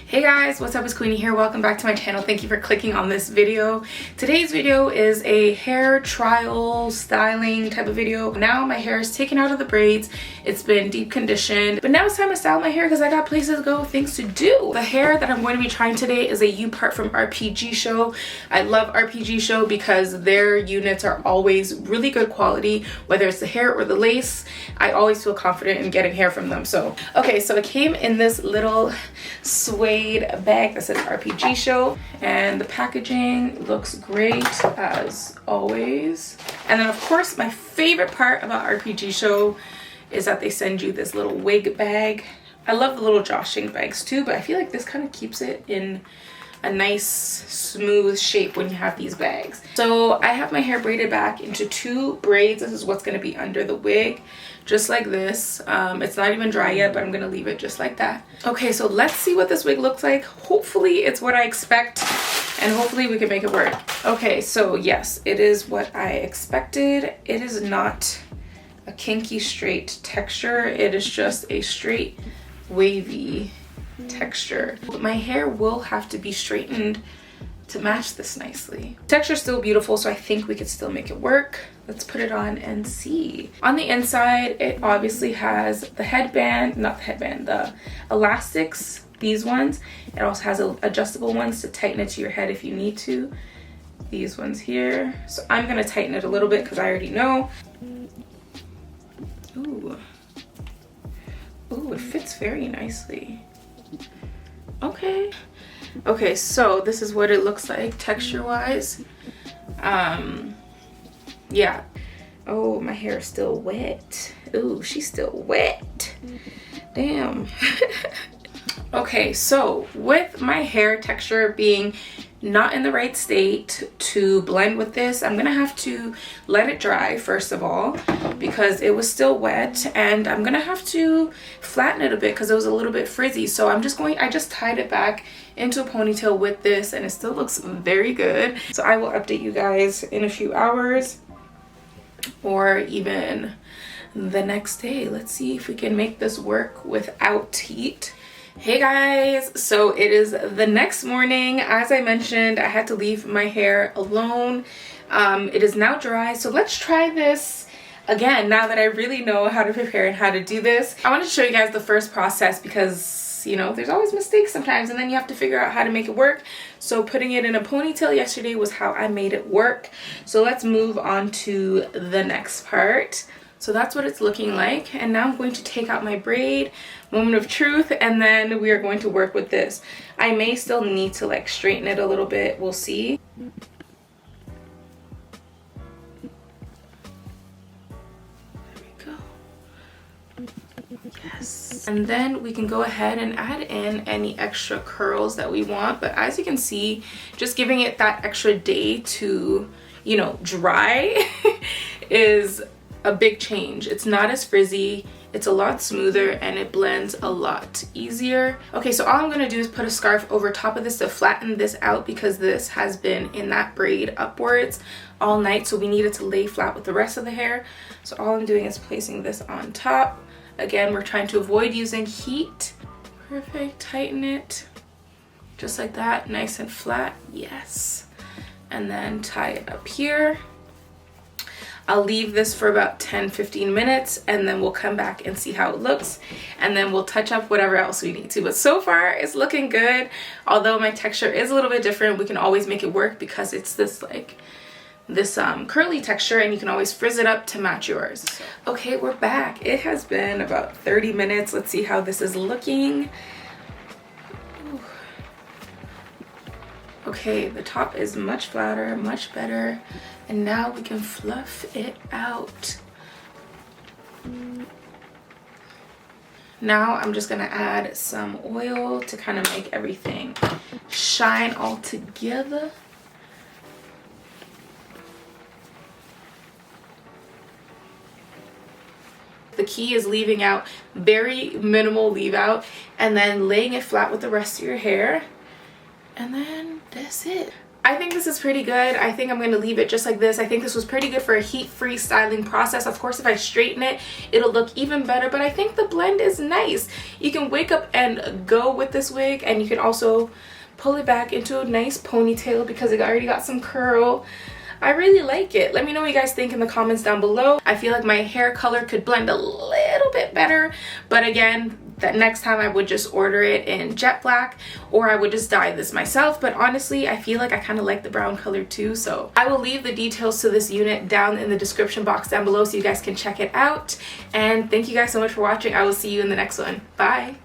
Hey guys, what's up? It's Queenie here. Welcome back to my channel. Thank you for clicking on this video. Today's video is a hair trial styling type of video. Now my hair is taken out of the braids. It's been deep conditioned, but now it's time to style my hair because I got places to go, things to do. The hair that I'm going to be trying today is a U part from Rpgshow. I love Rpgshow because their units are always really good quality, whether it's the hair or the lace. I always feel confident in getting hair from them. So it came in this little suede bag that says Rpgshow, and the packaging looks great as always. And then of course my favorite part about Rpgshow is that they send you this little wig bag. I love the little drawstring bags too, but I feel like this kind of keeps it in a nice smooth shape when you have these bags. So I have my hair braided back into 2 braids. This is what's going to be under the wig, just like this. It's not even dry yet, but I'm going to leave it just like that. Okay, so let's see what this wig looks like. Hopefully it's what I expect and hopefully we can make it work. Okay, so yes, it is what I expected. It is not a kinky straight texture. It is just a straight wavy texture. But my hair will have to be straightened to match this nicely. Texture's still beautiful, so I think we could still make it work. Let's put it on and see. On the inside, it obviously has the headband, not the headband, the elastics, these ones. It also has adjustable ones to tighten it to your head if you need to. These ones here. So I'm gonna tighten it a little bit because I already know. Ooh. Ooh, it fits very nicely. Okay, so this is what it looks like texture wise. Yeah. Oh, my hair is still wet. Ooh, she's still wet. Damn. Okay, so with my hair texture being not in the right state to blend with this, I'm gonna have to let it dry first of all because it was still wet, and I'm gonna have to flatten it a bit because it was a little bit frizzy. So I just tied it back into a ponytail with this and it still looks very good. So I will update you guys in a few hours or even the next day. Let's see if we can make this work without heat. Hey guys, so it is the next morning. As I mentioned, I had to leave my hair alone. It is now dry, so let's try this again now that I really know how to prepare and how to do this. I want to show you guys the first process because, you know, there's always mistakes sometimes and then you have to figure out how to make it work. So putting it in a ponytail yesterday was how I made it work. So let's move on to the next part. So that's what it's looking like, and now I'm going to take out my braid, moment of truth, and then we are going to work with this. I may still need to like straighten it a little bit, we'll see. There we go. Yes. And then we can go ahead and add in any extra curls that we want, but as you can see, just giving it that extra day to, you know, dry is a big change. It's not as frizzy, it's a lot smoother, and it blends a lot easier. Okay, so all I'm gonna do is put a scarf over top of this to flatten this out because this has been in that braid upwards all night, so we need it to lay flat with the rest of the hair. So all I'm doing is placing this on top. Again, we're trying to avoid using heat. Perfect, tighten it just like that, nice and flat. Yes. And then tie it up here. I'll leave this for about 10-15 minutes and then we'll come back and see how it looks, and then we'll touch up whatever else we need to. But so far it's looking good. Although my texture is a little bit different, we can always make it work because it's this curly texture, and you can always frizz it up to match yours. Okay, we're back. It has been about 30 minutes. Let's see how this is looking. Ooh. Okay, the top is much flatter, much better. And now we can fluff it out. Now I'm just gonna add some oil to kind of make everything shine all together. The key is leaving out very minimal leave out and then laying it flat with the rest of your hair. And then that's it. I think this is pretty good. I think I'm going to leave it just like this. I think this was pretty good for a heat-free styling process. Of course, if I straighten it, it'll look even better, but I think the blend is nice. You can wake up and go with this wig, and you can also pull it back into a nice ponytail because it already got some curl. I really like it. Let me know what you guys think in the comments down below. I feel like my hair color could blend a little bit better, but again, that next time I would just order it in jet black, or I would just dye this myself. But honestly, I feel like I kind of like the brown color too, so I will leave the details to this unit down in the description box down below so you guys can check it out. And thank you guys so much for watching. I will see you in the next one. Bye.